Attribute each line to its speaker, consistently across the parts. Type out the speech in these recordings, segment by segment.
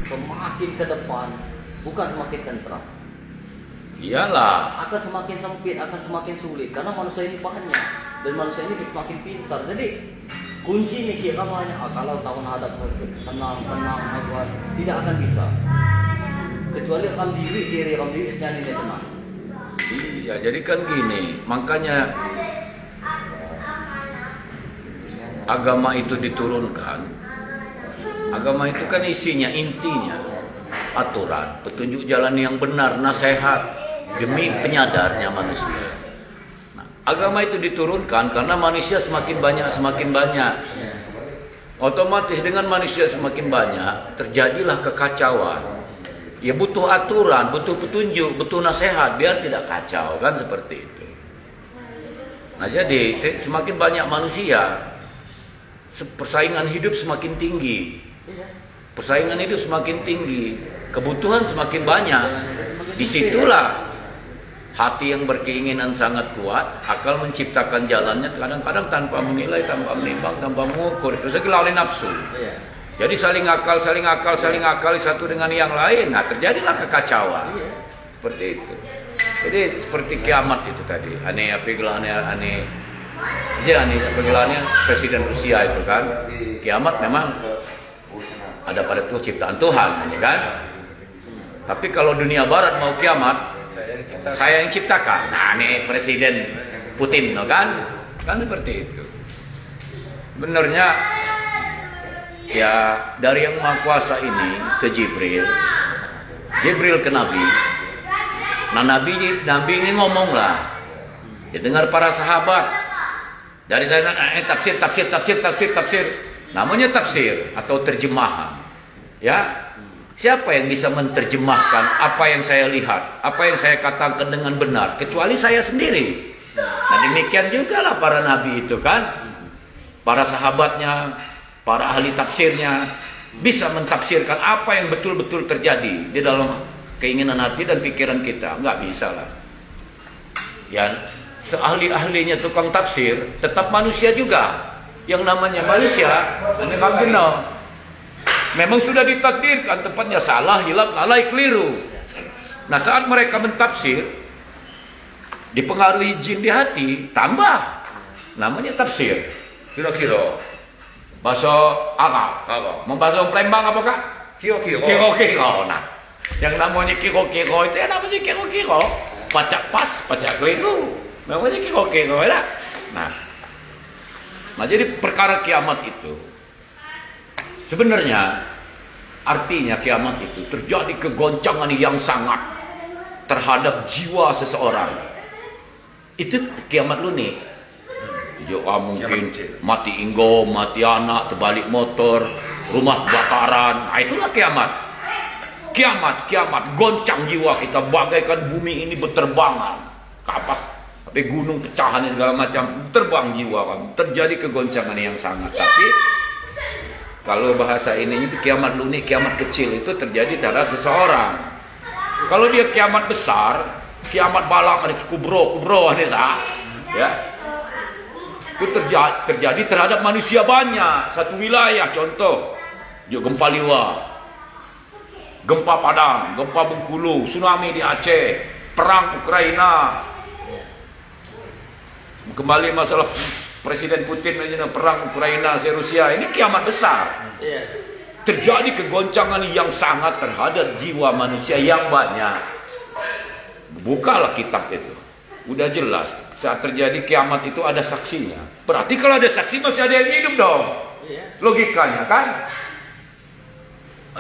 Speaker 1: semakin ke depan, bukan semakin tentram.
Speaker 2: Iyalah.
Speaker 1: Akan semakin sempit, akan semakin sulit karena manusia ini banyak dan manusia ini semakin pintar. Jadi kunci ini kira banyak. Kalau tahun hadap tenang, tidak akan bisa. Kecuali akan diri istilahnya ini tenang.
Speaker 2: Iya, jadi kan gini, makanya agama itu diturunkan. Agama itu kan isinya, intinya aturan, petunjuk jalan yang benar, nasihat demi penyadarnya manusia. Nah, agama itu diturunkan karena manusia semakin banyak. Otomatis dengan manusia semakin banyak, terjadilah kekacauan. Ya butuh aturan, butuh petunjuk, butuh nasihat biar tidak kacau, kan seperti itu. Nah jadi semakin banyak manusia, persaingan hidup semakin tinggi. Persaingan hidup semakin tinggi, kebutuhan semakin banyak. Disitulah hati yang berkeinginan sangat kuat, akal menciptakan jalannya kadang-kadang tanpa menilai, tanpa menimbang, tanpa mengukur. Terus lagi lawan nafsu. Jadi saling akal satu dengan yang lain. Nah terjadilah kekacauan. Seperti itu. Jadi seperti kiamat itu tadi. Aneh panggilannya Presiden Rusia itu kan. Kiamat memang ada pada tuh ciptaan Tuhan, kan? Tapi kalau dunia barat mau kiamat, saya yang ciptakan. Nah, ini Presiden Putin, kan? Kan seperti itu. Benernya ya dari yang Maha Kuasa ini ke Jibril ke Nabi. Nah, Nabi ini ngomong lah. Ya dengar para sahabat. Dari tafsir. Namanya tafsir atau terjemahan. Ya. Siapa yang bisa menerjemahkan apa yang saya lihat, apa yang saya katakan dengan benar, kecuali saya sendiri. Nah demikian juga lah para nabi itu kan, para sahabatnya, para ahli tafsirnya bisa mentafsirkan apa yang betul-betul terjadi di dalam keinginan hati dan pikiran kita. Enggak bisa lah. Ya seahli-ahlinya tukang tafsir tetap manusia juga. Yang namanya manusia memang benar. Memang sudah ditakdirkan tempatnya salah, hilap, lalai, keliru. Nah saat mereka mentafsir, dipengaruhi jin di hati, tambah. Namanya tafsir. Kira-kira. Bahasa Arab. Membahasa Palembang apakah? Kiro-kiro. Nah, yang namanya kiro-kiro itu ya namanya kiro-kiro. Pacak pas, pacak keliru. Namanya kiro-kiro ya. Nah, jadi perkara kiamat itu sebenarnya artinya kiamat itu terjadi kegoncangan yang sangat terhadap jiwa seseorang. Itu kiamat lu nih. Mungkin mati inggo, mati anak, terbalik motor, rumah kebakaran. Nah, itulah kiamat. Kiamat, goncang jiwa kita bagaikan bumi ini berterbangan. Kapas, sampai gunung pecahan segala macam, terbang jiwa kan. Terjadi kegoncangan yang sangat. Tapi kalau bahasa ini itu kiamat lunik, kiamat kecil itu terjadi terhadap seseorang. Kalau dia kiamat besar, kiamat balak, kubro, ya, itu terjadi terhadap manusia banyak. Satu wilayah, contoh, gempa Liwa, gempa Padang, gempa Bengkulu, tsunami di Aceh, perang Ukraina. Kembali masalah Presiden Putin perang Ukraina, Rusia, ini kiamat besar. Terjadi kegoncangan yang sangat terhadap jiwa manusia yang banyak. Bukalah kitab itu, udah jelas. Saat terjadi kiamat itu ada saksinya. Berarti kalau ada saksi masih ada yang hidup dong. Logikanya kan?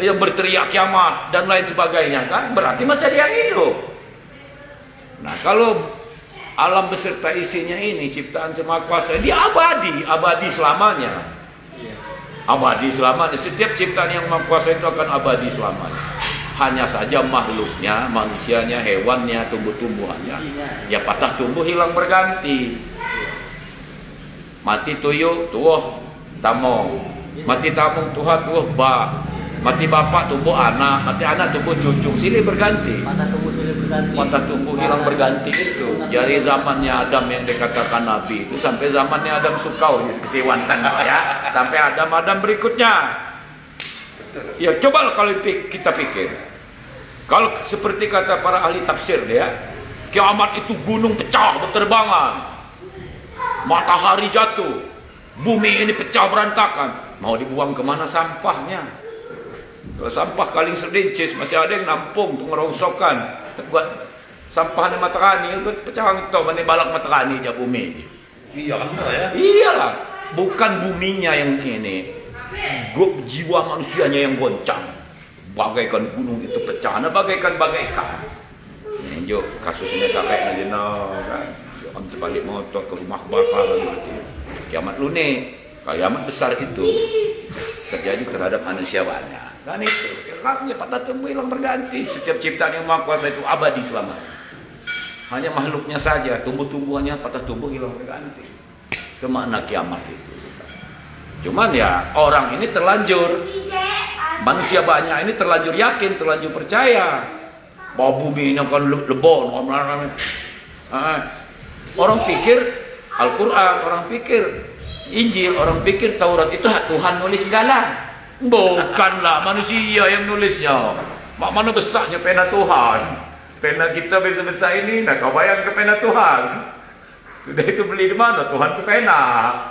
Speaker 2: Yang berteriak kiamat dan lain sebagainya kan? Berarti masih ada yang hidup. Nah kalau alam beserta isinya ini ciptaan Maha Kuasa, dia abadi selamanya. Abadi selamanya. Setiap ciptaan yang Maha Kuasa itu akan abadi selamanya. Hanya saja makhluknya, manusianya, hewannya, tumbuh-tumbuhannya, ya patah tumbuh hilang berganti. Mati tuyul, tuh tamong. Mati tamong, tuh ba. Mati bapak tumbuh anak, mati anak tumbuh cucu, silih berganti.
Speaker 1: Mata tumbuh silih berganti.
Speaker 2: Mata tumbuh hilang berganti itu. Dari zamannya Adam yang dikatakan Nabi itu sampai zamannya Adam Sukau kesiwan ya. Sampai Adam berikutnya. Ya coba kalau kita pikir, kalau seperti kata para ahli tafsir ya, kiamat itu gunung pecah berterbangan, matahari jatuh, bumi ini pecah berantakan, mau dibuang kemana sampahnya? Kalau sampah Kaling Serdencis masih ada yang nampung pengerongsokan buat sampah di Matarani, pecah itu mana balak Matarani aja bumi.
Speaker 3: Iya kan ya?
Speaker 2: Iyalah, bukan buminya yang ini. Jiwa manusianya yang goncang, bagaikan gunung itu pecah, bagaikan ini jo kasusnya sampai aja kan, jangan terbalik motor ke rumah bakar mati. Kiamat lu nih, kiamat besar itu terjadi terhadap manusia banyak. Dan itu haknya pada tumbuh hilang berganti. Setiap ciptaan yang Maha Kuasa itu abadi selamanya. Hanya makhluknya saja, tumbuh-tumbuhannya patah tumbuh hilang berganti. Itu makna kiamat itu. Cuman ya orang ini terlanjur, manusia banyak ini terlanjur yakin, terlanjur percaya bahwa bumi ini akan lebon. Orang pikir Al-Quran, orang pikir Injil, orang pikir Taurat itu Tuhan nulis segala. Bukanlah, manusia yang nulisnya. Mana besarnya pena Tuhan? Pena kita besar-besar ini, nah kau bayang ke pena Tuhan. Sudah itu beli di mana? Tuhan itu pena.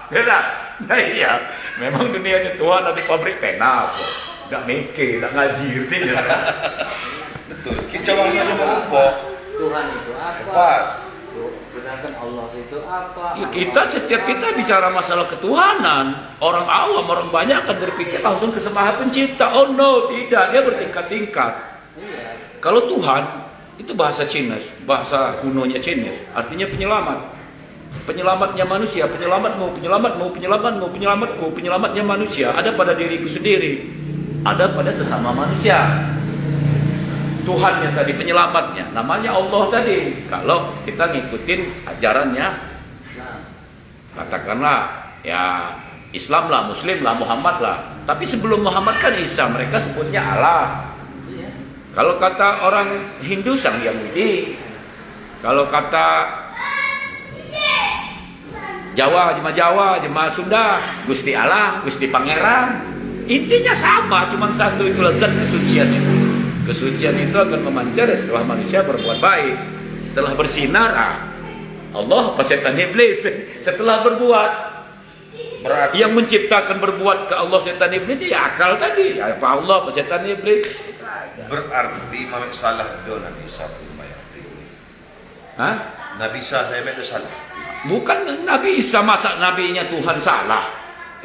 Speaker 2: Ya tak? Nah iya, memang dunianya Tuhan ada pabrik pena kok. Tak mikir, tak ngaji, artinya.
Speaker 3: Betul, kita orang aja merumpok.
Speaker 1: Tuhan itu apa?
Speaker 3: Pas.
Speaker 1: Sedangkan Allah itu apa?
Speaker 2: Ya, setiap kita bicara masalah ketuhanan, orang awam, orang banyak akan berpikir langsung ke Maha Pencipta. Oh no, tidak, dia bertingkat-tingkat.
Speaker 1: Iya.
Speaker 2: Kalau Tuhan itu bahasa Cina, bahasa kunonya Cina, artinya penyelamat. Penyelamatnya manusia, penyelamatmu, penyelamatmu, penyelamatmu, penyelamatku, penyelamatnya manusia ada pada diriku sendiri, ada pada sesama manusia. Tuhannya tadi penyelamatnya, namanya Allah tadi. Kalau kita ngikutin ajarannya, katakanlah ya Islam lah, Muslim lah, Muhammad lah. Tapi sebelum Muhammad kan Isa, mereka sebutnya Allah.
Speaker 1: Iya.
Speaker 2: Kalau kata orang Hindu Sang Hyang Widi, kalau kata Jawa, jemaah Sunda, Gusti Allah, Gusti Pangeran. Intinya sama, cuma satu itu lezat kesucian itu. Kesucian itu akan memancar setelah manusia berbuat baik. Setelah bersinar, Allah apa setan iblis. Setelah berbuat,
Speaker 3: Berarti
Speaker 2: yang menciptakan berbuat ke Allah setan iblis ya akal tadi. Apa Allah apa setan iblis?
Speaker 3: berarti Muhammad salah do Nabi Isa tu mayati.
Speaker 2: Hah?
Speaker 3: Nabi Isa saya itu salah.
Speaker 2: Bukan Nabi Isa, masa nabinya Tuhan salah?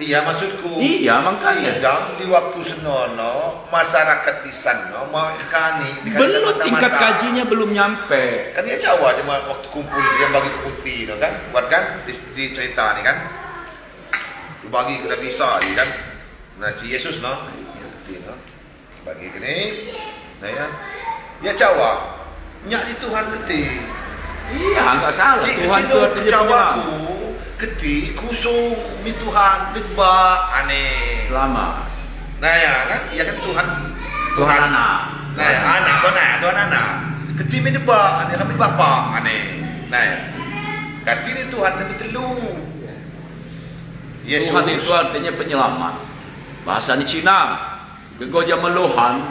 Speaker 3: Iya maksudku.
Speaker 2: Iya, makanya.
Speaker 3: Di waktu senono masyarakat di sana mau kani
Speaker 2: Belum tingkat kajinya belum nyampe.
Speaker 3: Kan dia Jawa dia waktu kumpul dia bagi putih no, kan buat kan di cerita ni kan dibagi ke Nabi Isa ni kan nah si Yesus no putih no bagi gini nah ya dia Jawa nyak di Tuhan putih
Speaker 2: Iya, nggak salah. Tuhan itu artinya
Speaker 3: Jawaku keti kusung mi Tuhan bitba aneh
Speaker 2: lama.
Speaker 3: nah ya kan iya kan
Speaker 2: Tuhan anak.
Speaker 3: nah ya anak Tuhan anak keti mi deba aneh kami bapa aneh nah ya kati ni Tuhan kami telu Yesus
Speaker 2: Tuhan itu artinya penyelamat. Bahasa di Cina, Gegoja meluhan.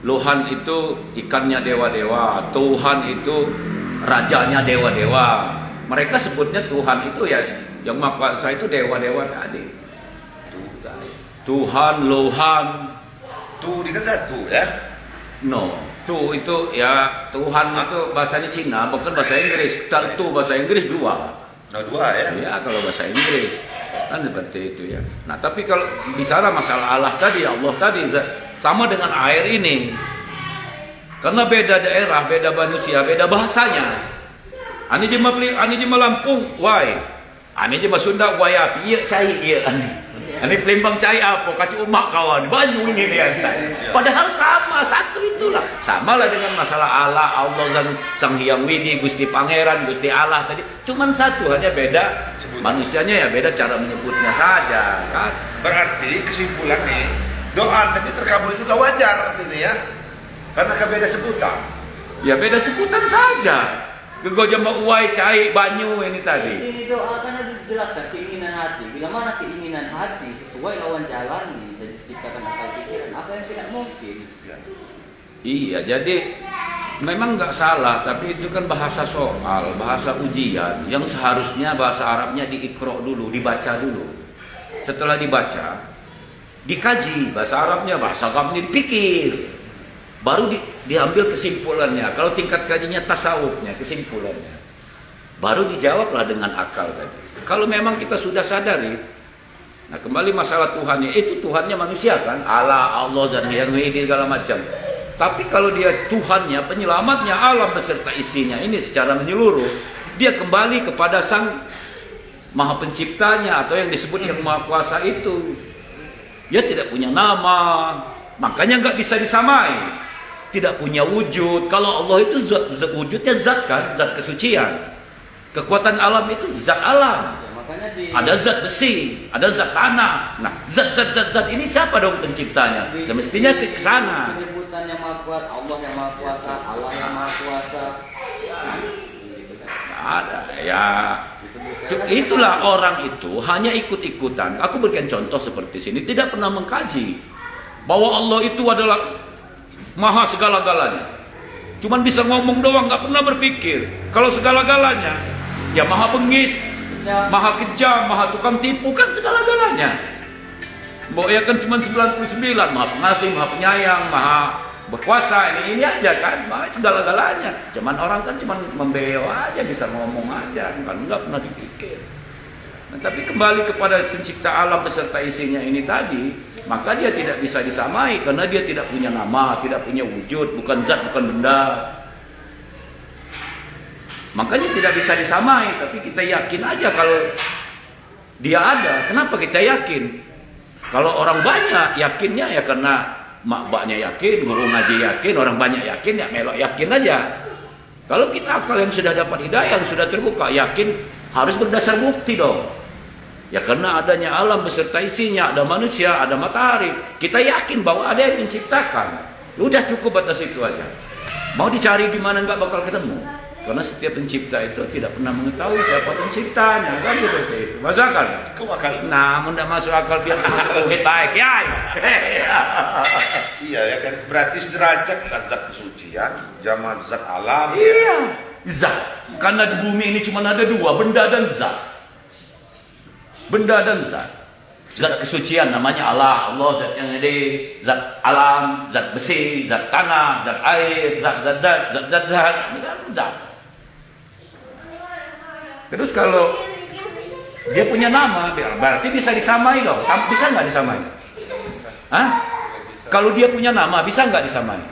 Speaker 2: Luhan itu ikannya dewa-dewa. Tuhan itu rajanya dewa-dewa. Mereka sebutnya Tuhan itu ya yang Maha Kuasa itu dewa-dewa tadi. Tuhan, Lohan.
Speaker 3: tu dikata satu ya
Speaker 2: No, tu itu ya Tuhan itu bahasanya Cina, bukan bahasa Inggris. Tentu bahasa Inggris dua.
Speaker 3: nah dua ya
Speaker 2: Ya kalau bahasa Inggris kan seperti itu ya. Nah tapi kalau bicara masalah Allah tadi, Allah tadi sama dengan air ini. Karena beda daerah, beda manusia, beda bahasanya. Ani jema Lampung, wai. Ani jema Sunda, wai api, iya cai iya. Ani Palembang cai apa? Kacu umak kawan, banyu ini dia. Padahal sama, satu itulah. Sama lah dengan masalah Allah dan Sang Hyang Widi, Gusti Pangeran, Gusti Allah tadi. Cuman satu, hanya beda manusianya ya beda cara menyebutnya saja, kan?
Speaker 3: berarti kesimpulannya doa tadi terkabul juga wajar artinya ya karena beda sebutan
Speaker 2: Ya beda sebutan saja. Gegoja mau uai cai banyu ini tadi.
Speaker 1: Ini doa kan ada dijelaskan keinginan hati. Bila mana keinginan hati sesuai lawan jalani, saya ciptakan akal pikiran. Apa apa yang tidak mungkin.
Speaker 3: Ya.
Speaker 2: Iya, jadi memang nggak salah, tapi itu kan bahasa soal, bahasa ujian yang seharusnya bahasa Arabnya diikro dulu, dibaca dulu. Setelah dibaca, dikaji bahasa Arabnya, bahasa Arabnya dipikir, baru diambil kesimpulannya. Kalau tingkat kajinya tasawufnya, kesimpulannya, baru dijawablah dengan akal tadi. Kalau memang kita sudah sadari, nah kembali masalah Tuhannya, itu Tuhannya manusia kan, Allah dan yang ini segala macam. Tapi kalau dia Tuhannya, penyelamatnya alam beserta isinya ini secara menyeluruh, dia kembali kepada Sang Maha Penciptanya atau yang disebut yang Maha Kuasa itu. Dia tidak punya nama, makanya nggak bisa disamai. Tidak punya wujud. Kalau Allah itu wujudnya zat kan, zat kesucian. Kekuatan alam itu zat alam.
Speaker 1: Ya, makanya
Speaker 2: Ada zat besi, ada zat tanah. Nah, zat ini siapa dong penciptanya? Semestinya ke sana.
Speaker 1: penyebutan yang maha kuat, Allah yang maha kuasa, Allah yang maha kuasa.
Speaker 2: Ada ya. Itulah orang itu hanya ikut-ikutan. Aku berikan contoh seperti sini, tidak pernah mengkaji bahwa Allah itu adalah maha segala-galanya. Cuman bisa ngomong doang, nggak pernah berpikir. Kalau segala-galanya, ya maha bengis, maha kejam, maha tukang tipu, kan segala-galanya. Bahwa ya kan cuma 99, maha pengasih, maha penyayang, maha berkuasa, ini aja kan, maha segala-galanya. Cuman orang kan cuma membeo aja, bisa ngomong aja, kan nggak pernah dipikir. Nah, tapi kembali kepada pencipta alam beserta isinya ini tadi, maka dia tidak bisa disamai karena dia tidak punya nama, tidak punya wujud, bukan zat, bukan benda. Makanya tidak bisa disamai, tapi kita yakin aja kalau dia ada. Kenapa kita yakin? Kalau orang banyak yakinnya ya karena makbaknya yakin, guru ngaji yakin, orang banyak yakin ya melok yakin aja. Kalau kita akal yang sudah dapat hidayah, yang sudah terbuka, yakin harus berdasar bukti dong. Ya karena adanya alam beserta isinya, ada manusia, ada matahari. Kita yakin bahwa ada yang menciptakan. Udah cukup batas itu aja. Mau dicari di mana nggak bakal ketemu. Karena setiap pencipta itu tidak pernah mengetahui siapa penciptanya, kan gitu itu. Masuk akal? Nah, tidak masuk akal biar kita baik ya.
Speaker 3: Iya ya kan, berarti sederajat kan zat kesucian, zaman zat alam.
Speaker 2: Iya, zat. Karena di bumi ini cuma ada dua, benda dan zat. Benda dan zat. Zat kesucian namanya Allah, Allah zat yang ada, zat alam, zat besi, zat tanah, zat air, zat. Ini kan zat. Terus kalau dia punya nama, berarti bisa disamai dong. Bisa nggak disamai? Hah? Kalau dia punya nama, bisa nggak disamai?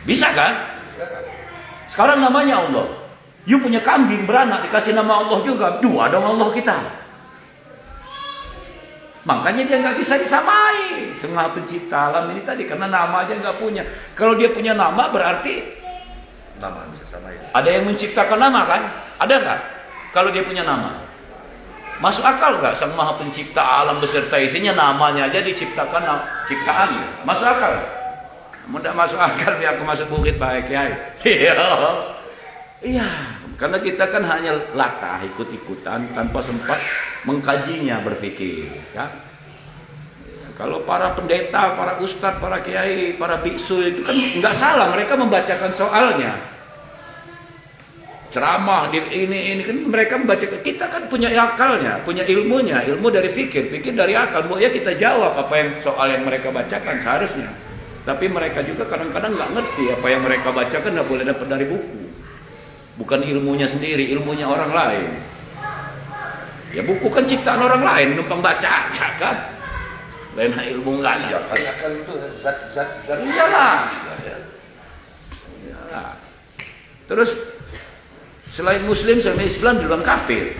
Speaker 2: Bisa kan? Sekarang namanya Allah. You punya kambing beranak dikasih nama Allah juga. Dua dong Allah kita. Makanya dia nggak bisa disamai. Semua pencipta alam ini tadi karena nama aja nggak punya. Kalau dia punya nama berarti
Speaker 3: Nama bisa samai.
Speaker 2: ada yang menciptakan nama kan? Ada nggak? Kalau dia punya nama, masuk akal nggak sang Maha Pencipta alam beserta isinya namanya aja diciptakan ciptaan? Masuk akal? Tidak masuk akal biar aku masuk bukit baik ya. Iya, karena kita kan hanya latah ikut-ikutan tanpa sempat mengkajinya, berpikir. Ya. Kalau para pendeta, para ustadz, para kiai, para biksu itu kan nggak salah, mereka membacakan soalnya. Ceramah di ini kan mereka membaca. Kita kan punya akalnya, punya ilmunya, ilmu dari fikir dari akal. Ya kita jawab apa yang soal yang mereka bacakan seharusnya. Tapi mereka juga kadang-kadang nggak ngerti apa yang mereka bacakan, nggak boleh dapat dari buku. Bukan ilmunya sendiri, ilmunya orang lain. Ya buku kan ciptaan orang lain, numpang baca kan. Lain ilmu nggak
Speaker 3: Ya, kan akal itu zat.
Speaker 2: Iyalah. Terus selain Muslim sama Islam dibilang kafir.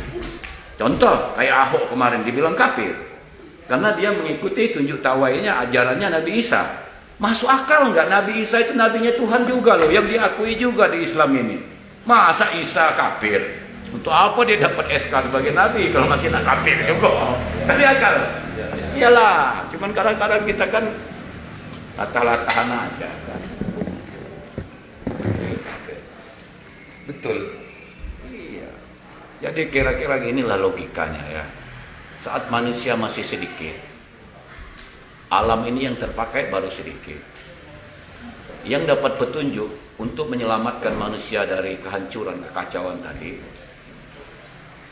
Speaker 2: Contoh kayak Ahok kemarin dibilang kafir karena dia mengikuti tunjuk tawainya ajarannya Nabi Isa. Masuk akal nggak? Nabi Isa itu nabinya Tuhan juga loh, yang diakui juga di Islam ini. Masa Isa kafir? Untuk apa dia dapat SK sebagai nabi kalau masih nak kafir juga? Tadi akal. Iyalah, cuman kadang-kadang kita kan latah-latahan aja kan.
Speaker 3: Betul.
Speaker 2: Iya. Jadi kira-kira inilah logikanya ya. Saat manusia masih sedikit, Alam ini yang terpakai baru sedikit. Yang dapat petunjuk untuk menyelamatkan manusia dari kehancuran, kekacauan tadi,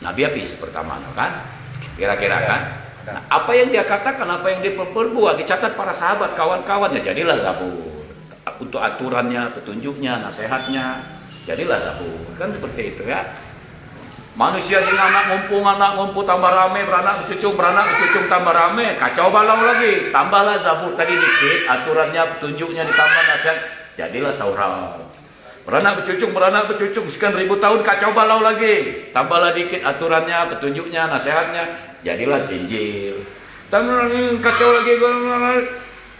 Speaker 2: Nabi Hafiz pertama, kan? Kira-kira kan? Nah, apa yang dia katakan, apa yang dia perbuat, dicatat para sahabat, kawan-kawannya, jadilah Zabur. Untuk aturannya, petunjuknya, nasihatnya, jadilah Zabur. Kan seperti itu ya. Manusia yang anak ngumpul tambah rame, beranak bercucung tambah rame, kacau balau lagi. Tambahlah Zabur tadi dikit, aturannya, petunjuknya ditambah nasihat, jadilah Taurat. Beranak bercucung sekian ribu tahun, kacau balau lagi. Tambahlah dikit aturannya, petunjuknya, nasihatnya, jadilah Injil. Tambah lagi, kacau lagi,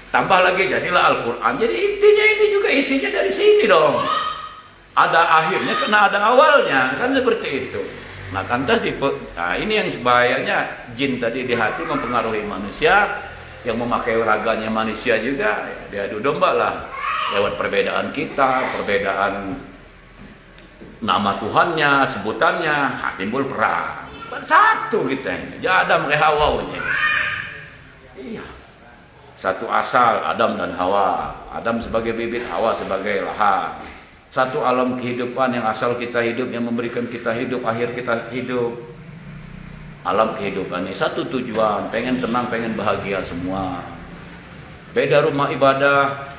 Speaker 2: tambah lagi, jadilah Al-Quran. Jadi intinya ini juga isinya dari sini dong. Ada akhirnya karena ada awalnya, kan seperti itu. Nah, nah ini yang bahayanya jin tadi di hati mempengaruhi manusia, yang memakai raganya manusia juga, dia adu domba lah. Lewat perbedaan kita, perbedaan nama Tuhannya, sebutannya, timbul perang. Satu kita ini, Adam dan Hawa ini. Iya. Satu asal, Adam dan Hawa. Adam sebagai bibit, Hawa sebagai lahan. Satu alam kehidupan yang asal kita hidup, yang memberikan kita hidup, akhir kita hidup. Alam kehidupan ini satu tujuan, pengen tenang, pengen bahagia semua. Beda rumah ibadah,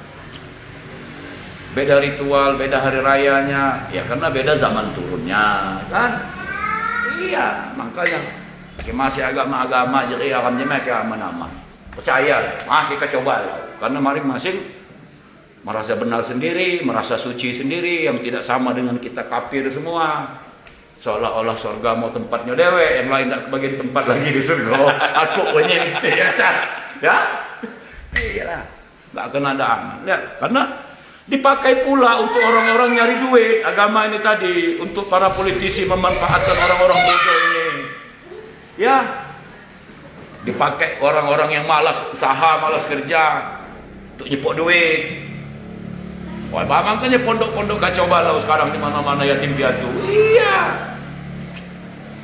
Speaker 2: beda ritual, beda hari rayanya, ya karena beda zaman turunnya, kan? Iya, makanya masih agama-agama jadi akan jemek ya aman-aman. Percaya, masih kecoba, karena masing-masing merasa benar sendiri, merasa suci sendiri, yang tidak sama dengan kita kafir semua. Seolah-olah surga mau tempatnya dewe, yang lain tak bagi tempat lagi di surga. Aku punya itu ya, ya. Iya, nggak akan ada aman. Ya, karena dipakai pula untuk orang-orang nyari duit. Agama ini tadi untuk para politisi memanfaatkan orang-orang bodoh ini. Ya, dipakai orang-orang yang malas usaha, malas kerja untuk nyepok duit. Wah, makanya pondok-pondok kacau balau sekarang di mana-mana yatim piatu. Iya.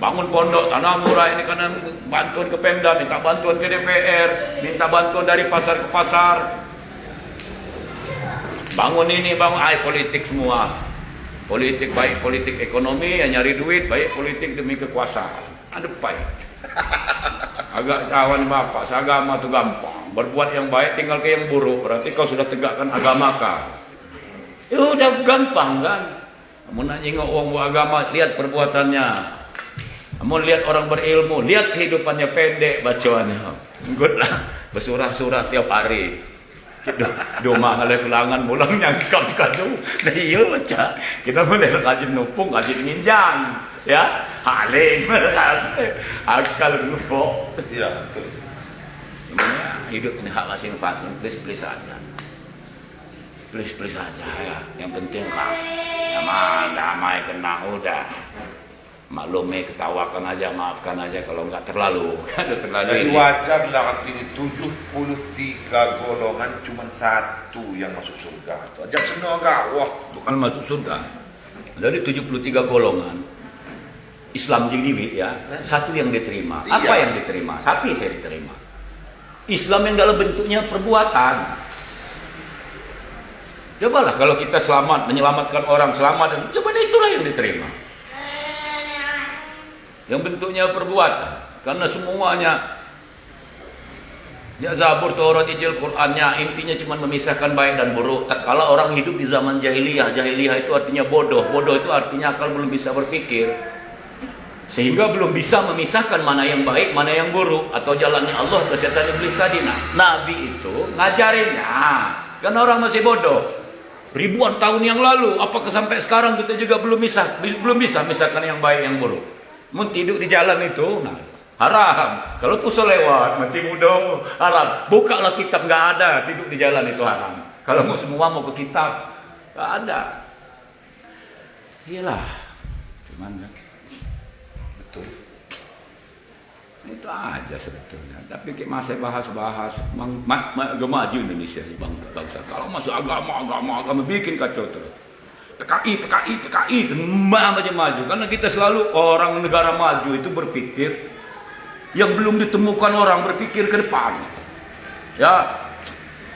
Speaker 2: Bangun pondok tanah murah ini karena bantuan ke Pemda, minta bantuan ke DPR, minta bantuan dari pasar ke pasar. Bangun ini, bangun politik semua. Politik baik politik ekonomi, yang nyari duit, baik politik demi kekuasaan. Ada baik. Agak kawan bapak, seagama itu gampang. Berbuat yang baik tinggal ke yang buruk. Berarti kau sudah tegakkan agama kau. Ya udah gampang kan. Mau nanya uang agama, lihat perbuatannya. Mau lihat orang berilmu, lihat kehidupannya pendek bacaannya. Good lah, bersurah-surah tiap hari. Doma ngalih kelangan mulang nyangkap kadu. Nah iya baca. Kita boleh rajin numpung, rajin nginjang. Ya, halim. Akal lupa.
Speaker 3: Iya, betul.
Speaker 2: Hidup ini hak masing-masing, please aja. Please aja ya. Yang penting lah, damai, tenang, udah. Maklumi, ketawakan aja, maafkan aja kalau nggak terlalu.
Speaker 3: Jadi wajar lah ini 73 golongan cuma satu yang masuk surga. Ajak semua wah.
Speaker 2: Bukan masuk surga. Dari 73 golongan Islam jadi ya, satu yang diterima.
Speaker 3: Iya.
Speaker 2: Apa yang diterima? Satu yang diterima. Islam yang dalam bentuknya perbuatan. Cobalah kalau kita selamat, menyelamatkan orang selamat, coba itulah yang diterima. Yang bentuknya perbuatan, karena semuanya ya Zabur, Taurat, Injil, Qur'annya intinya cuma memisahkan baik dan buruk. Tatkala orang hidup di zaman jahiliyah, jahiliyah itu artinya bodoh, bodoh itu artinya akal belum bisa berpikir, sehingga belum bisa memisahkan mana yang baik, mana yang buruk, atau jalannya Allah atau setan iblis tadi. Nah, Nabi itu ngajarinnya, karena orang masih bodoh. Ribuan tahun yang lalu, apakah sampai sekarang kita juga belum bisa misahkan yang baik yang buruk. Mau tidur di jalan itu, nah, haram. Kalau puso lewat, mati muda, haram. Bukalah kitab, nggak ada tidur di jalan itu haram. Kalau mau semua mau ke kitab, nggak ada. Iyalah, cuman kan, betul. Itu aja sebetulnya. Tapi kita masih bahas-bahas, maju Indonesia bangsa. Kalau masuk agama bikin kacau terus. PKI, maju. Karena kita selalu orang negara maju itu berpikir yang belum ditemukan orang berpikir ke depan. Ya,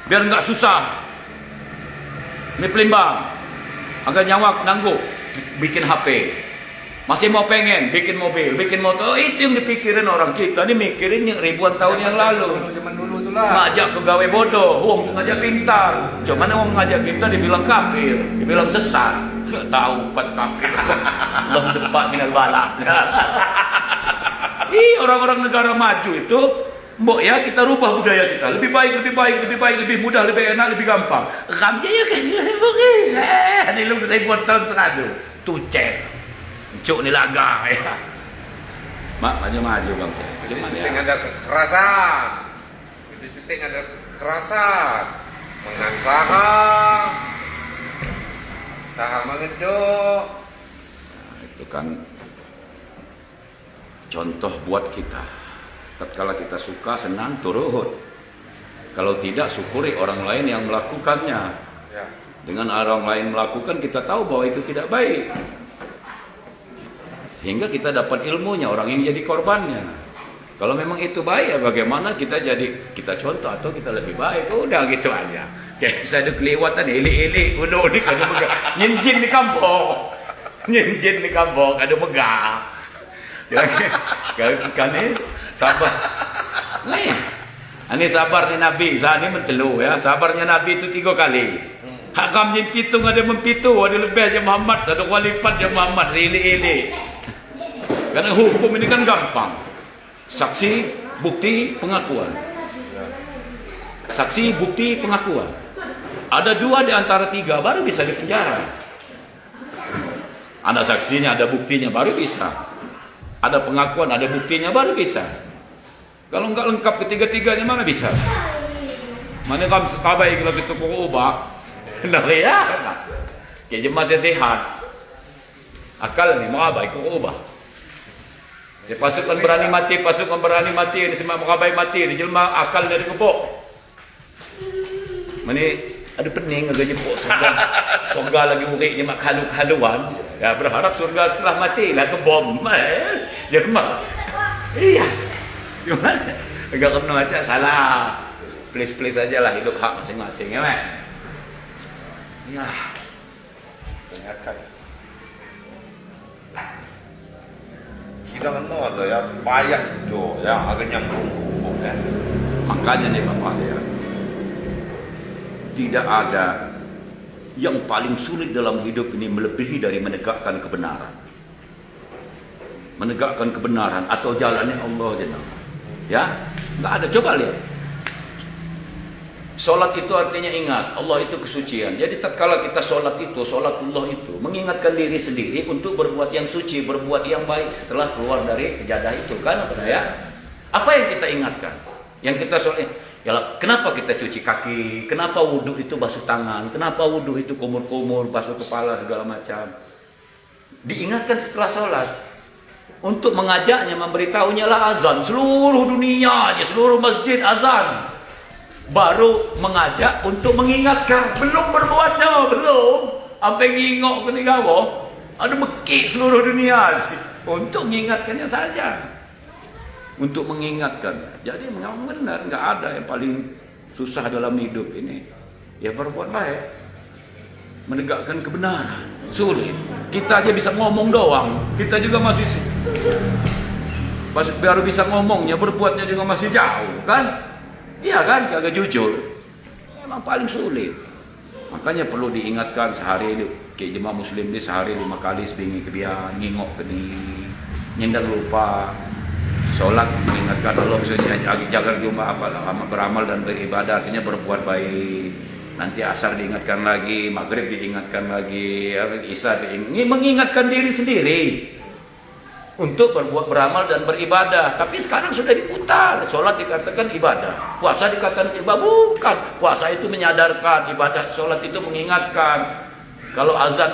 Speaker 2: biar nggak susah. Ini pelimbang, agar nyawa nanggup, bikin HP. Masih mau pengen bikin mobil, bikin motor. Itu yang dipikirin orang kita. Ini mikirin yang ribuan tahun yang lalu.
Speaker 4: Zaman dulu tuh lah.
Speaker 2: Ngajak pegawai bodoh, ngajak pintar. Cuman orang ngajak pintar dibilang kafir, dibilang sesat. Nggak tahu pas kafir. Allah depak minal balak. Ih, orang-orang negara maju itu, mbok ya kita rubah budaya kita. Lebih baik, lebih baik, lebih baik, lebih mudah, lebih enak, lebih gampang. Ramnya ya kan ini lu ribuan tahun sekali. Tucek. Cuk ni laga ya. Mak maju-maju bang.
Speaker 4: Itu syuting ada kekerasan. Itu syuting ada kekerasan. Mengansaha. Saha mengedok.
Speaker 2: Nah, itu kan contoh buat kita. Tatkala kita suka, senang, turut. Kalau tidak, syukuri orang lain yang melakukannya.
Speaker 4: Ya.
Speaker 2: Dengan orang lain melakukan, kita tahu bahwa itu tidak baik. Sehingga kita dapat ilmunya, orang yang jadi korbannya. Kalau memang itu baik, ya bagaimana kita contoh atau kita lebih baik. Udah gitu aja. Kayak saya ada kelewatan, ili-ili, udah ada megah. Nyinjin di kampung. Nyinjin di kampung, ada megah. Kan ini sabar. Nih, ini sabar nih Nabi. Saya ini mentelu ya. Sabarnya Nabi itu 3 kali. Hakam yang hitung ada mempitu, ada lebih aja Muhammad, ada walipat aja Muhammad, ili-ili. Karena hukum ini kan gampang. Saksi, bukti, pengakuan. Saksi, bukti, pengakuan. Ada 2 di antara 3 baru bisa dipenjara. Ada saksinya, ada buktinya baru bisa. Ada pengakuan, ada buktinya baru bisa. Kalau enggak lengkap ketiga-tiganya mana bisa? Mana kamu setabai kalau kita pokok ubah? Nah ya, kayak masih sehat. Akal nih mau abai kok ubah. Ya, pasukan berani mati, ini semua makabai mati, ini jelma akal dari kebok. Mani ada pening agak jemput surga lagi uriknya mak halu-haluan. Ya berharap surga setelah mati lah kebom. Jelma. Iya. Gimana? Agak kena macam salah. Please aja lah hidup hak masing-masing ya, Mak. Ya.
Speaker 3: Ingatkan. Kita kan ada ya payah jo ya agaknya ngomong ya.
Speaker 2: Makanya nih Bapak ya, tidak ada yang paling sulit dalam hidup ini melebihi dari menegakkan kebenaran. Menegakkan kebenaran atau jalannya Allah ya, nggak ada. Coba lihat. Sholat itu artinya ingat, Allah itu kesucian. Jadi tatkala kita sholat itu, sholatullah itu mengingatkan diri sendiri untuk berbuat yang suci, berbuat yang baik setelah keluar dari kejadah itu, kan? Ya. Apa yang kita ingatkan? Yang kita sholat, ya, kenapa kita cuci kaki? Kenapa wudhu itu basuh tangan? Kenapa wudhu itu kumur-kumur, basuh kepala segala macam? Diingatkan setelah sholat untuk mengajaknya, memberitahunya lah azan seluruh dunia, seluruh masjid azan. Baru mengajak untuk mengingatkan, belum berbuatnya, belum sampai ngingok ke negawo, ada mekik seluruh dunia untuk mengingatkannya saja, untuk mengingatkan. Jadi memang benar, nggak ada yang paling susah dalam hidup ini. Ya berbuat baik, menegakkan kebenaran sulit. Kita aja bisa ngomong doang, kita juga masih baru bisa ngomongnya, berbuatnya juga masih jauh, kan? Iya kan, kagak jujur. Memang paling sulit. Makanya perlu diingatkan sehari, kayak jemaah muslim ini sehari 5 kali sebingi kebian, ngingok ke ni, nyendang lupa. Sholat mengingatkan Allah, bisa jaga jumlah apa beramal dan beribadah, artinya berbuat baik. Nanti asar diingatkan lagi, maghrib diingatkan lagi, isya mengingatkan diri sendiri untuk berbuat beramal dan beribadah. Tapi sekarang sudah diputar. Sholat dikatakan ibadah, puasa dikatakan ibadah. Bukan, puasa itu menyadarkan, ibadah sholat itu mengingatkan. Kalau azan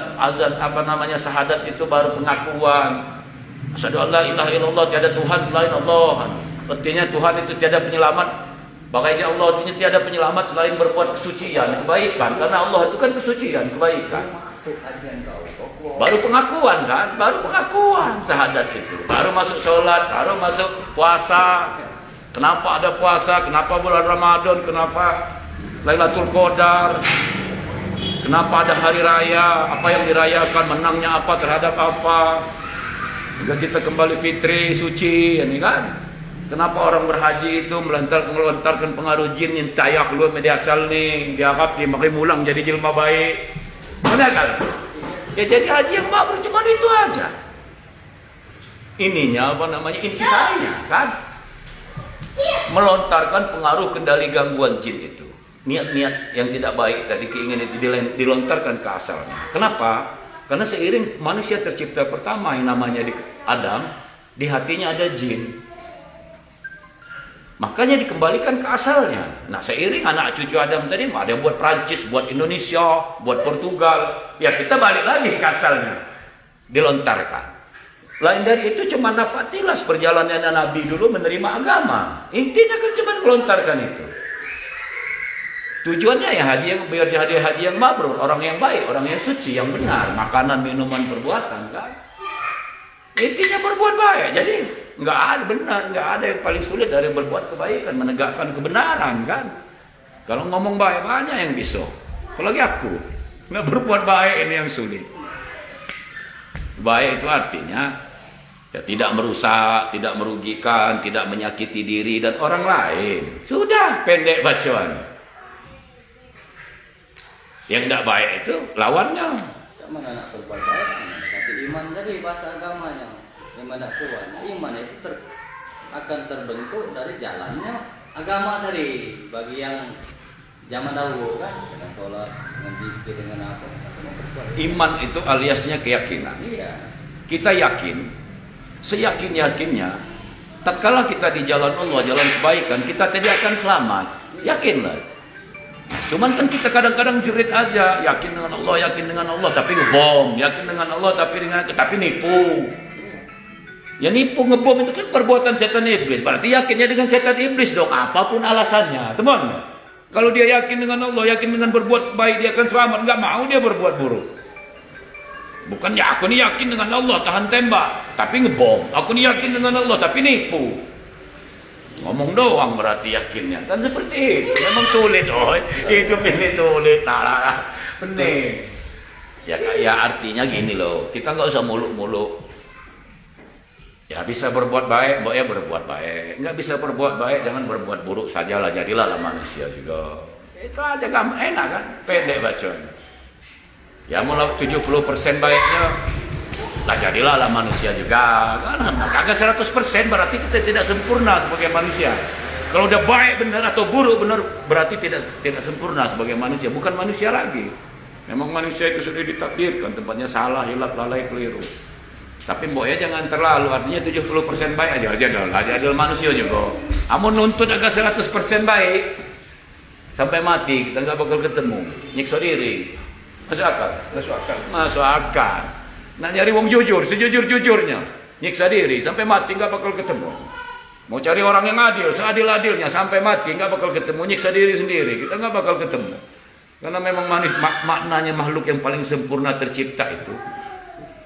Speaker 2: syahadat itu baru pengakuan. Asyhadu an la ilaha illallah, tiada Tuhan selain Allah. Artinya Tuhan itu tiada penyelamat. Bagaimana Allah artinya tiada penyelamat selain berbuat kesucian, kebaikan. Karena Allah itu kan kesucian, kebaikan. Baru pengakuan kan, baru pengakuan syahadat itu, baru masuk sholat, baru masuk puasa. Kenapa ada puasa? Kenapa bulan Ramadan? Kenapa Lailatul Qadar? Kenapa ada hari raya? Apa yang dirayakan? Menangnya apa terhadap apa? Jika kita kembali fitri, suci, ini kan? Kenapa orang berhaji itu melontarkan pengaruh jin yang tayak keluar media asal ni, diharap dia makin mulang jadi jelma baik. Mana kan? Ya jadi haji yang bagus cuma itu aja. Ininya apa namanya, intisarinya kan? Melontarkan pengaruh kendali gangguan jin itu. Niat-niat yang tidak baik tadi, keinginan itu dilontarkan ke asalnya. Kenapa? Karena seiring manusia tercipta pertama yang namanya Adam, di hatinya ada jin. Makanya dikembalikan ke asalnya. Nah, seiring anak cucu Adam tadi ada yang buat Prancis, buat Indonesia, buat Portugal, ya kita balik lagi ke asalnya. Dilontarkan. Lain dari itu cuma dapatilah perjalanannya Nabi dulu menerima agama. Intinya kan cuma melontarkan itu. Tujuannya ya biar haji yang mabrur, orang yang baik, orang yang suci, yang benar, makanan, minuman, perbuatan kan. Intinya berbuat baik. Jadi nggak ada benar, nggak ada yang paling sulit dari berbuat kebaikan, menegakkan kebenaran kan. Kalau ngomong baik banyak yang bisa. Apalagi aku nggak berbuat baik, ini yang sulit. Baik itu artinya ya tidak merusak, tidak merugikan, tidak menyakiti diri dan orang lain. Sudah, pendek bacaan. Yang tidak baik itu lawannya.
Speaker 1: Mana nak berbuat baik, tapi iman tadi bahasa agamanya. Iman tak kuat, iman itu akan terbentuk dari jalannya agama tadi. Bagi yang zaman dahulu kan, dengan sholat, dengan zikir, dengan apa,
Speaker 2: iman itu aliasnya keyakinan.
Speaker 1: iya.
Speaker 2: Kita yakin, seyakin-yakinnya, tatkala kita di jalan Allah, jalan kebaikan, kita tidak akan selamat. Yakinlah. Cuman kan kita kadang-kadang jerit aja, yakin dengan Allah, tapi ngebom, yakin dengan Allah, tapi nipu. Ya nipu, ngebom itu kan perbuatan setan iblis. Berarti yakinnya dengan setan iblis dong, apapun alasannya, teman. Kalau dia yakin dengan Allah, yakin dengan berbuat baik dia akan selamat, nggak mau dia berbuat buruk. Bukan ya aku nih yakin dengan Allah, tahan tembak, tapi ngebom. Aku nih yakin dengan Allah, tapi nipu. Ngomong doang berarti yakinnya. Kan seperti itu. Memang sulit. Oh, hidup ini sulit. Nah, benih. Ya artinya gini loh. Kita nggak usah muluk-muluk. Ya bisa berbuat baik, boleh berbuat baik. Nggak bisa berbuat baik, jangan berbuat buruk sajalah. Jadilah manusia juga. Itu aja gampang, enak kan? Pendek bacaan. Ya mulai 70% baiknya. Lah jadilah manusia juga kan, kagak 100% berarti kita tidak sempurna sebagai manusia. Kalau udah baik benar atau buruk benar berarti tidak sempurna sebagai manusia, bukan manusia lagi. Memang manusia itu sudah ditakdirkan tempatnya salah, hilaf, lalai, keliru. Tapi ya jangan terlalu, artinya 70% baik aja adalah manusia juga. Amun nuntut agak 100% baik sampai mati kita nggak bakal ketemu, nyiksa diri. Masuk akal? Masuk akal. Nah nyari wong jujur, sejujur-jujurnya, nyiksa diri sampai mati nggak bakal ketemu. Mau cari orang yang adil, seadil-adilnya sampai mati nggak bakal ketemu, nyiksa diri sendiri kita nggak bakal ketemu. Karena memang maknanya makhluk yang paling sempurna tercipta itu.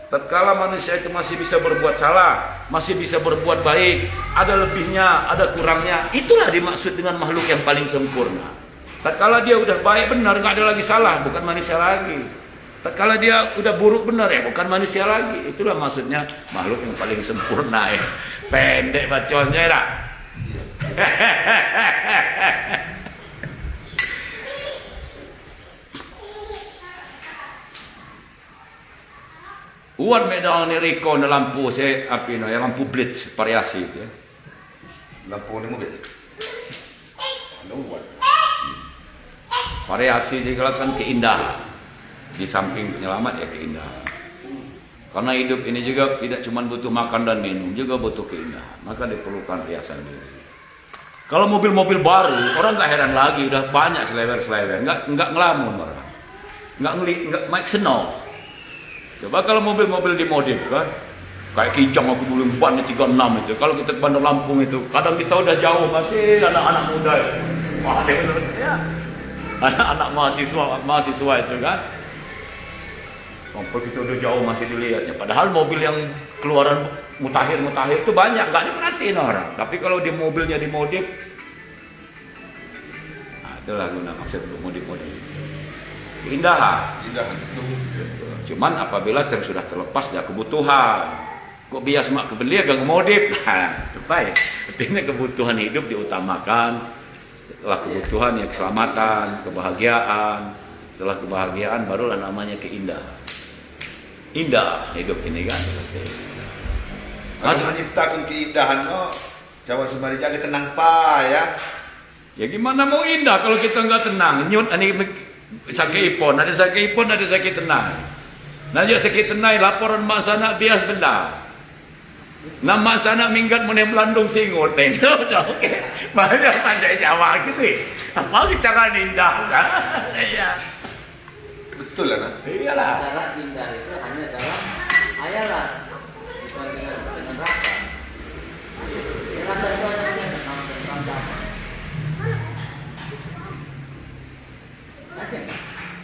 Speaker 2: Tatkala manusia itu masih bisa berbuat salah, masih bisa berbuat baik, ada lebihnya, ada kurangnya, itulah dimaksud dengan makhluk yang paling sempurna. Tatkala dia udah baik benar, nggak ada lagi salah, bukan manusia lagi. Tatkala dia udah buruk benar ya bukan manusia lagi. Itulah maksudnya makhluk yang paling sempurna ya. Pendek baconnya ya. Uan medang ni Riko na lampu saya api no ya lampu blitz variasi itu ya.
Speaker 3: Lampu ni mobil.
Speaker 2: Variasi dikatakan keindahan. Di samping penyelamat ya keindahan. Karena hidup ini juga tidak cuma butuh makan dan minum, juga butuh keindahan. Maka diperlukan riasan diri. Kalau mobil-mobil baru, orang nggak heran lagi, udah banyak selewer-selewer, nggak ngelamun orang, nggak make snow. Coba kalau mobil-mobil dimodif kan, kayak Kijang aku dulu bannya 36 itu. Kalau kita ke Bandar Lampung itu, kadang kita udah jauh masih anak-anak muda ya. Wah, ya. Anak-anak mahasiswa itu kan. Sampai kita udah jauh masih dilihatnya. Padahal mobil yang keluaran mutakhir itu banyak, nggak diperhatiin orang. Tapi kalau di mobilnya dimodif, nah, itulah guna maksud untuk modif-modif. Keindahan.
Speaker 3: Indah.
Speaker 2: Cuman apabila sudah terlepas dari kebutuhan, kok bias mak kebeli agak modif, nah, baik. Artinya kebutuhan hidup diutamakan. Setelah kebutuhan ya keselamatan, kebahagiaan. Setelah kebahagiaan barulah namanya keindahan. Indah hidup ini kan.
Speaker 3: Mas menciptakan keindahan no. Jawa sembari jaga tenang pa ya.
Speaker 2: Ya gimana mau indah kalau kita nggak tenang? Nyut ani sakit ipon, ada sakit ipon, ada sakit tenang. Nah dia sakit tenang laporan mak sana bias benda. Nama sana minggat mune Melandung singut. Oke. Banyak pandai Jawa gitu. Apa cara indah kan? Iya.
Speaker 3: Betul lah. Nah.
Speaker 2: Iyalah.
Speaker 1: Cara indah itu hanya dalam hayalan, bukan dengan rasa. Rasa itu hanya tentang zaman. Oke,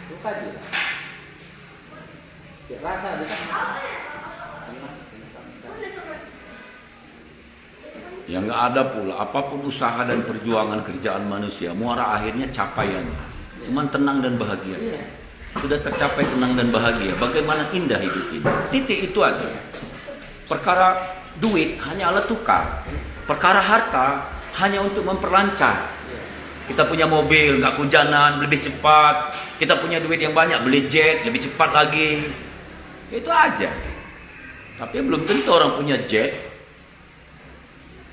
Speaker 1: suka juga. Ya, rasa itu
Speaker 2: Yang nggak ada pula apapun usaha dan perjuangan kerjaan manusia, muara akhirnya capaiannya. Cuman tenang dan bahagia. Sudah tercapai tenang dan bahagia, bagaimana indah hidup ini. Titik itu aja. Perkara duit hanya alat tukar. Perkara harta hanya untuk memperlancar. Kita punya mobil, nggak hujanan, lebih cepat. Kita punya duit yang banyak, beli jet, lebih cepat lagi. Itu aja. Tapi belum tentu orang punya jet,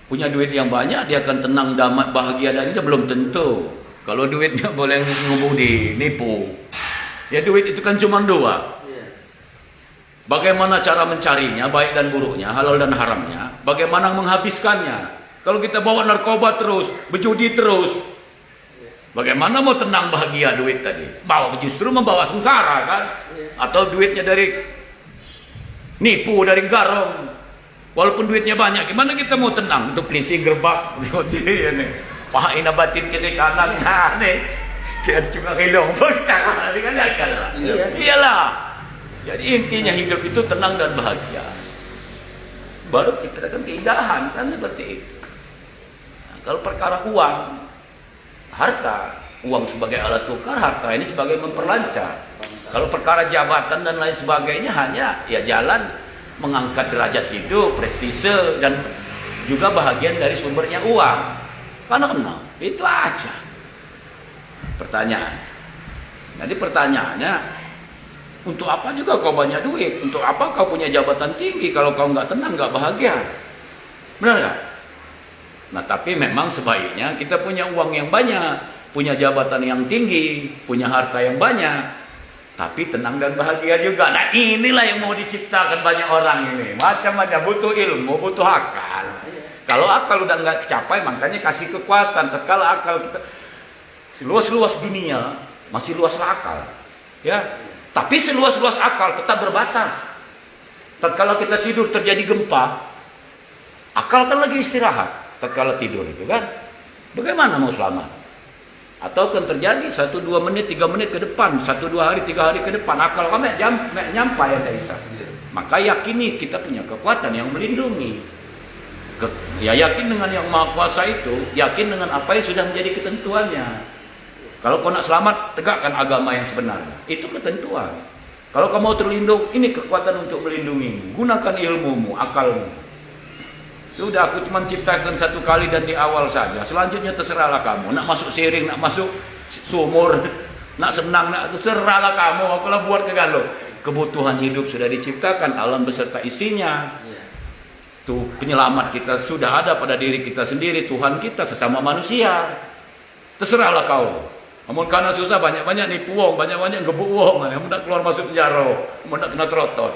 Speaker 2: punya duit yang banyak, dia akan tenang, damai, bahagia dari dia belum tentu. Kalau duitnya boleh ngumudi, nipu. Ya duit itu kan cuma dua. Bagaimana cara mencarinya, baik dan buruknya, halal dan haramnya. Bagaimana menghabiskannya. Kalau kita bawa narkoba terus, berjudi terus, bagaimana mau tenang bahagia duit tadi? Bawa justru membawa sengsara kan? Atau duitnya dari nipu, dari garong. Walaupun duitnya banyak, gimana kita mau tenang untuk pelisi gerbak? Pahain batin kita kanan, nah nih. Kita cuma hilong pun cara dengan akal. Iyalah. Jadi intinya hidup itu tenang dan bahagia. Baru kita akan keindahan kan seperti itu. Nah, kalau perkara uang, harta, uang sebagai alat tukar, harta ini sebagai memperlancar. Kalau perkara jabatan dan lain sebagainya hanya ya jalan mengangkat derajat hidup, prestise dan juga bahagian dari sumbernya uang. Karena kenal, itu aja. Pertanyaan. Jadi pertanyaannya, untuk apa juga kau banyak duit? Untuk apa kau punya jabatan tinggi kalau kau nggak tenang, nggak bahagia? Benar nggak? Nah tapi memang sebaiknya kita punya uang yang banyak, punya jabatan yang tinggi, punya harta yang banyak, tapi tenang dan bahagia juga. Nah inilah yang mau diciptakan banyak orang ini. Macam-macam, butuh ilmu, butuh akal. Kalau akal udah nggak kecapai, makanya kasih kekuatan. Kalau akal kita seluas-luas dunia, masih luas akal, ya. Tapi seluas-luas akal tetap berbatas. Tatkala kita tidur terjadi gempa, akal kan lagi istirahat. Tatkala tidur itu kan, bagaimana mau selamat? Atau kan terjadi 1, 2 menit, 3 menit ke depan, 1, 2 hari, 3 hari ke depan, akal kami nyampai ya Isa. Maka yakini kita punya kekuatan yang melindungi. Ya yakin dengan yang Maha Kuasa itu, yakin dengan apa yang sudah menjadi ketentuannya. Kalau kau nak selamat, tegakkan agama yang sebenarnya. Itu ketentuan. Kalau kau mau terlindung, ini kekuatan untuk melindungimu. Gunakan ilmumu, akalmu. Sudah, aku cuma ciptakan 1 kali dan di awal saja. Selanjutnya terserahlah kamu. Nak masuk siring, nak masuk sumur, nak senang, nak terserahlah kamu. Akulah buat kegalau. Kebutuhan hidup sudah diciptakan, alam beserta isinya. Tuh penyelamat kita sudah ada pada diri kita sendiri, Tuhan kita, sesama manusia. Terserahlah kau. Namun karena susah banyak-banyak nipu wong, banyak-banyak gebuk wong, hendak keluar masuk penjara, hendak kena terotot.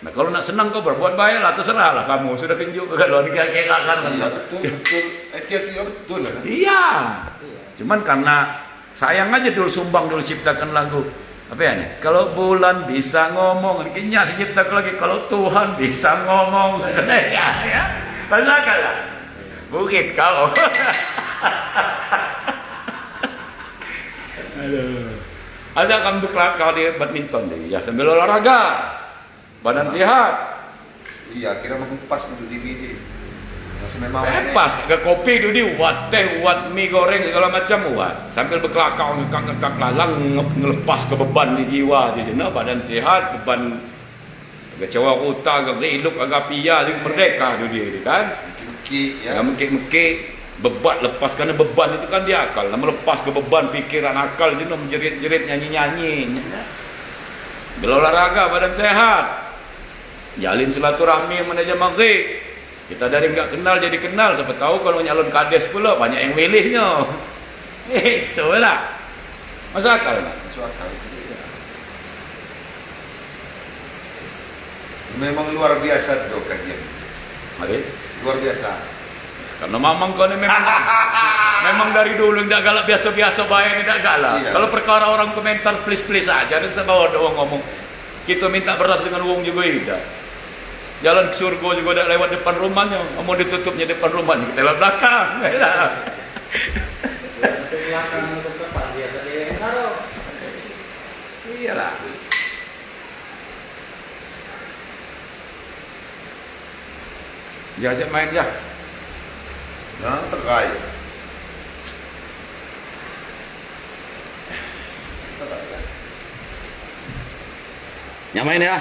Speaker 2: Nah kalau nak senang kau berbuat baiklah, terserahlah kamu. Sudah tunjuk kalau dikira-kira kan.
Speaker 3: Betul. Betul.
Speaker 2: Iya. Cuman karena sayang aja dulu sumbang dulu ciptakan lagu. Apa ya nih? Kalau bulan bisa ngomong, kayaknya ciptakan lagi kalau Tuhan bisa ngomong. Ya. Pasakanlah. Bukit kau. Ada kamu kelakar di badminton deh, ya sambil olahraga, badan sehat.
Speaker 3: Iya, kira mengupas untuk di biji. Masih memang
Speaker 2: Pas ke kopi tu dia buat teh, buat mie goreng segala macam buat. Sambil berkelakar ngekak lalang ngelepas ke beban di jiwa di sana, badan sehat, beban agak cawa kota, agak elok, agak pia, dia merdeka tu dia kan.
Speaker 3: Meki ya.
Speaker 2: Yang mekik-mekik beban, lepas kerana beban itu kan dia akal. Lama lepas ke beban pikiran akal dia nak menjerit-jerit nyanyi-nyanyi. Bila olahraga badan sehat. Jalin silaturahmi mana aja maghrib. Kita dari enggak kenal jadi kenal. Siapa tahu kalau nyalon kades pula banyak yang milihnya. Itulah. Masuk akal tak?
Speaker 3: Masuk akal. Memang luar biasa tuh kajian.
Speaker 2: Mari.
Speaker 3: Luar biasa.
Speaker 2: Karena mamang kau ni memang dari dulu tidak galak, biasa-biasa baik tidak galak.
Speaker 3: Iya.
Speaker 2: Kalau perkara orang komentar please aja dan sebawa doang ngomong kita minta beras dengan uang juga tidak. Jalan ke surga juga tidak lewat depan rumahnya, mau ditutupnya depan rumahnya kita lewat belakang.
Speaker 1: Belakang untuk depan dia tadi yang taruh.
Speaker 2: Iyalah. Jajak main ya.
Speaker 3: Nah, terkait.
Speaker 2: Yang main ya.